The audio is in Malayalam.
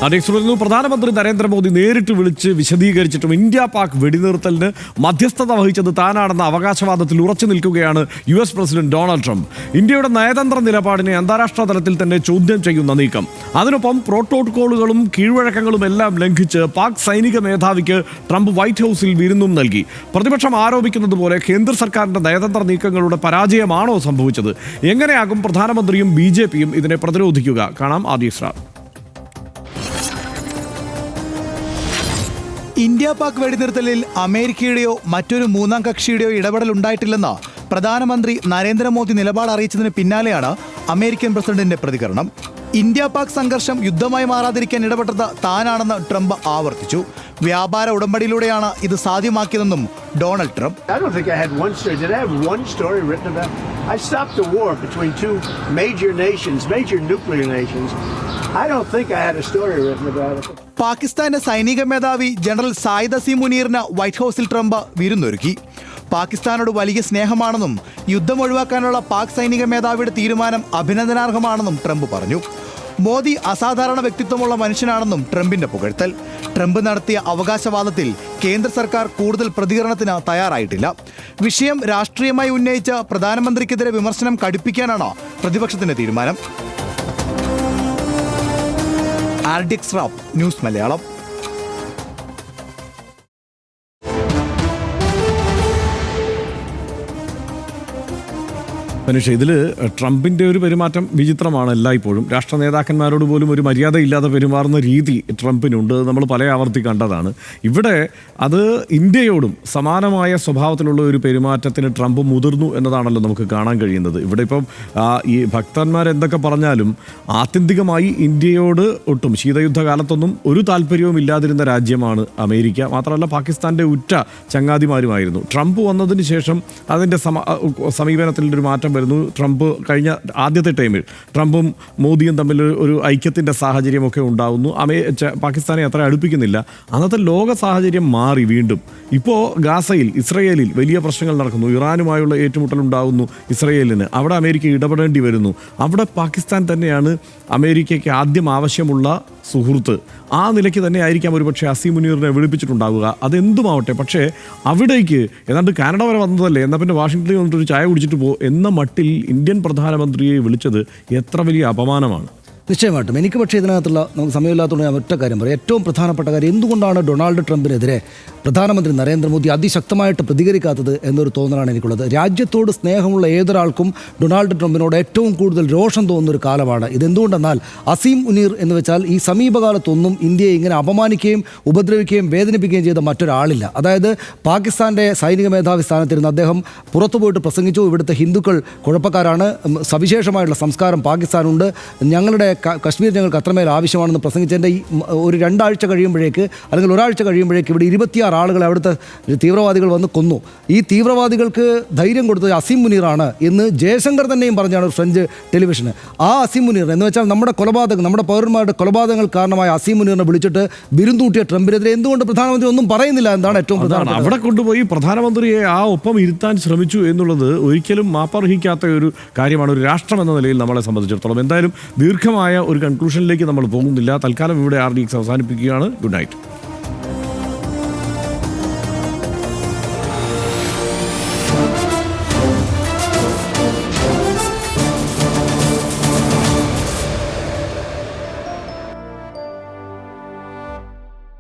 അതേസമയം പ്രധാനമന്ത്രി നരേന്ദ്രമോദി നേരിട്ട് വിളിച്ച് വിശദീകരിച്ചിട്ടും ഇന്ത്യ പാക് വെടിനിർത്തലിന് മധ്യസ്ഥത വഹിച്ചത് താനാണെന്ന അവകാശവാദത്തിൽ ഉറച്ചു നിൽക്കുകയാണ് US പ്രസിഡന്റ് ഡൊണാൾഡ് ട്രംപ്. ഇന്ത്യയുടെ നയതന്ത്ര നിലപാടിനെ അന്താരാഷ്ട്ര തലത്തിൽ തന്നെ ചോദ്യം ചെയ്യുന്ന നീക്കം. അതിനൊപ്പം പ്രോട്ടോകോളുകളും കീഴ്വഴക്കങ്ങളും എല്ലാം ലംഘിച്ച് പാക് സൈനിക മേധാവിക്ക് ട്രംപ് വൈറ്റ് ഹൗസിൽ വിരുന്നും നൽകി. പ്രതിപക്ഷം ആരോപിക്കുന്നത് പോലെ കേന്ദ്ര സർക്കാരിന്റെ നയതന്ത്ര നീക്കങ്ങളുടെ പരാജയമാണോ സംഭവിച്ചത്? എങ്ങനെയാകും പ്രധാനമന്ത്രിയും BJPയും ഇതിനെ പ്രതിരോധിക്കുക? കാണാം ആദ്യ സ്റ്റാർ. ഇന്ത്യ പാക് വെടിനിർത്തലിൽ അമേരിക്കയുടെയോ മറ്റൊരു മൂന്നാം കക്ഷിയുടെയോ ഇടപെടൽ ഉണ്ടായിട്ടില്ലെന്ന് പ്രധാനമന്ത്രി നരേന്ദ്രമോദി നിലപാട് അറിയിച്ചതിന് പിന്നാലെയാണ് അമേരിക്കൻ പ്രസിഡന്റിന്റെ പ്രതികരണം. ഇന്ത്യ പാക് സംഘർഷം യുദ്ധമായി മാറാതിരിക്കാൻ ഇടപെട്ടത് താനാണെന്ന് ട്രംപ് ആവർത്തിച്ചു. വ്യാപാര ഉടമ്പടിയിലൂടെയാണ് ഇത് സാധ്യമാക്കിയതെന്നും Donald Trump. I stopped the war between two major nuclear nations. I don't think I had a story written about it. പാകിസ്ഥാന്റെ സൈനിക മേധാവി ജനറൽ സായിദ് അസീം മുനീറിന് വൈറ്റ് ഹൗസിൽ ട്രംപ് വിരുന്നൊരുക്കി. പാകിസ്ഥാനോട് വലിയ സ്നേഹമാണെന്നും യുദ്ധം ഒഴിവാക്കാനുള്ള പാക് സൈനിക മേധാവിയുടെ തീരുമാനം അഭിനന്ദനാർഹമാണെന്നും ട്രംപ് പറഞ്ഞു. മോദി അസാധാരണ വ്യക്തിത്വമുള്ള മനുഷ്യനാണെന്നും ട്രംപിന്റെ പുകഴ്ത്തൽ. ട്രംപ് നടത്തിയ അവകാശവാദത്തിൽ കേന്ദ്ര സർക്കാർ കൂടുതൽ പ്രതികരണത്തിന് തയ്യാറായിട്ടില്ല. വിഷയം രാഷ്ട്രീയമായി ഉന്നയിച്ച പ്രധാനമന്ത്രിക്കെതിരെ വിമർശനം കടുപ്പിക്കാനാണ് പ്രതിപക്ഷത്തിന്റെ തീരുമാനം. ആർഡിക്സ് റാപ്പ്, ന്യൂസ് മലയാളം. മനുഷ്യ ഇതിൽ ട്രംപിൻ്റെ ഒരു പെരുമാറ്റം വിചിത്രമാണ്. എല്ലായ്പ്പോഴും രാഷ്ട്ര നേതാക്കന്മാരോട് പോലും ഒരു മര്യാദയില്ലാതെ പെരുമാറുന്ന രീതി ട്രംപിനുണ്ട്. നമ്മൾ പല ആവർത്തി കണ്ടതാണ്. ഇവിടെ അത് ഇന്ത്യയോടും സമാനമായ സ്വഭാവത്തിലുള്ള ഒരു പെരുമാറ്റത്തിന് ട്രംപ് മുതിർന്നു എന്നതാണല്ലോ നമുക്ക് കാണാൻ കഴിയുന്നത്. ഇവിടെ ഇപ്പം ഈ ഭക്തന്മാരെന്തൊക്കെ പറഞ്ഞാലും ആത്യന്തികമായി ഇന്ത്യയോട് ഒട്ടും ശീതയുദ്ധകാലത്തൊന്നും ഒരു താല്പര്യവും ഇല്ലാതിരുന്ന രാജ്യമാണ് അമേരിക്ക. മാത്രമല്ല പാകിസ്ഥാൻ്റെ ഉറ്റ ചങ്ങാതിമാരുമായിരുന്നു. ട്രംപ് വന്നതിന് ശേഷം അതിൻ്റെ സമീപനത്തിലൊരു മാറ്റം വരുന്നു. ട്രംപ് കഴിഞ്ഞ ആദ്യത്തെ ടൈമിൽ ട്രംപും മോദിയും തമ്മിൽ ഒരു ഐക്യത്തിൻ്റെ സാഹചര്യമൊക്കെ ഉണ്ടാകുന്നു. പാകിസ്ഥാനെ അത്ര അടുപ്പിക്കുന്നില്ല. അന്നത്തെ ലോക സാഹചര്യം മാറി. വീണ്ടും ഇപ്പോൾ ഗാസയിൽ ഇസ്രയേലിൽ വലിയ പ്രശ്നങ്ങൾ നടക്കുന്നു. ഇറാനുമായുള്ള ഏറ്റുമുട്ടൽ ഉണ്ടാകുന്നു ഇസ്രയേലിന്. അവിടെ അമേരിക്ക ഇടപെടേണ്ടി വരുന്നു. അവിടെ പാകിസ്ഥാൻ തന്നെയാണ് അമേരിക്കയ്ക്ക് ആദ്യം ആവശ്യമുള്ള സുഹൃത്ത്. ആ നിലയ്ക്ക് തന്നെ ആയിരിക്കാം ഒരുപക്ഷെ അസീം മുനീറിനെ വിളിപ്പിച്ചിട്ടുണ്ടാവുക. അതെന്തുമാവട്ടെ, പക്ഷേ അവിടേക്ക് ഏതാണ്ട് കാനഡ വരെ വന്നതല്ലേ, എന്നാൽ പിന്നെ വാഷിംഗ്ടണിൽ വന്നിട്ടൊരു ചായ കുടിച്ചിട്ട് എന്ന മട്ടിൽ ഇന്ത്യൻ പ്രധാനമന്ത്രിയെ വിളിച്ചത് എത്ര വലിയ അപമാനമാണ്. നിശ്ചയമായിട്ടും. എനിക്ക് പക്ഷേ ഇതിനകത്തുള്ള നമുക്ക് സമയമില്ലാത്തതുകൊണ്ട് ഞാൻ ഒറ്റ കാര്യം പറയാം. ഏറ്റവും പ്രധാനപ്പെട്ട കാര്യം, എന്തുകൊണ്ടാണ് ഡൊണാൾഡ് ട്രംപിനെതിരെ പ്രധാനമന്ത്രി നരേന്ദ്രമോദി അതിശക്തമായിട്ട് പ്രതികരിക്കാത്തത് എന്നൊരു തോന്നലാണ് എനിക്കുള്ളത്. രാജ്യത്തോട് സ്നേഹമുള്ള ഏതൊരാൾക്കും ഡൊണാൾഡ് ട്രംപിനോട് ഏറ്റവും കൂടുതൽ രോഷം തോന്നുന്നൊരു കാലമാണ് ഇതെന്തുകൊണ്ടെന്നാൽ അസീം മുനീർ എന്ന് വെച്ചാൽ ഈ സമീപകാലത്തൊന്നും ഇന്ത്യയെ ഇങ്ങനെ അപമാനിക്കുകയും ഉപദ്രവിക്കുകയും വേദനിപ്പിക്കുകയും ചെയ്ത മറ്റൊരാളില്ല. അതായത് പാകിസ്ഥാൻ്റെ സൈനിക മേധാവി സ്ഥാനത്തിരുന്ന് അദ്ദേഹം പുറത്തു പോയിട്ട് പ്രസംഗിച്ചു, ഇവിടുത്തെ ഹിന്ദുക്കൾ കുഴപ്പക്കാരാണ്, സവിശേഷമായുള്ള സംസ്കാരം പാകിസ്ഥാനുണ്ട്, ഞങ്ങളുടെ കശ്മീർ ഞങ്ങൾക്ക് അത്രമേൽ ആവശ്യമാണെന്ന് പ്രസംഗിച്ചതിൻ്റെ ഈ ഒരു 2 ആഴ്ച കഴിയുമ്പോഴേക്ക് അല്ലെങ്കിൽ ഒരാഴ്ച കഴിയുമ്പോഴേക്ക് ഇവിടെ 26 ആളുകളെ അവിടുത്തെ തീവ്രവാദികൾ വന്ന് കൊന്നു. ഈ തീവ്രവാദികൾക്ക് ധൈര്യം കൊടുത്തത് അസീം മുനീറാണ് എന്ന് ജയശങ്കർ തന്നെയും പറഞ്ഞാണ് ഫ്രഞ്ച് ടെലിവിഷന്. ആ അസീം മുനീർ എന്ന് വെച്ചാൽ നമ്മുടെ പൗരന്മാരുടെ കൊലപാതകങ്ങൾ കാരണമായ അസീം മുനീറിനെ വിളിച്ചിട്ട് ബിരുദൂട്ടിയ ട്രംപിനെതിരെ എന്തുകൊണ്ട് പ്രധാനമന്ത്രി ഒന്നും പറയുന്നില്ല? എന്താണ് ഏറ്റവും പ്രധാനം. അവിടെ കൊണ്ടുപോയി പ്രധാനമന്ത്രിയെ ആ ഒപ്പം ഇരുത്താൻ ശ്രമിച്ചു എന്നുള്ളത് ഒരിക്കലും മാപ്പർഹിക്കാത്ത ഒരു കാര്യമാണ് ഒരു രാഷ്ട്രം എന്ന നിലയിൽ നമ്മളെ സംബന്ധിച്ചിടത്തോളം. എന്തായാലും ദീർഘമായ ഒരു കൺക്ലൂഷനിലേക്ക് നമ്മൾ പോകുന്നില്ല. തൽക്കാലം ഇവിടെ RDX അവസാനിപ്പിക്കുകയാണ്. Good night.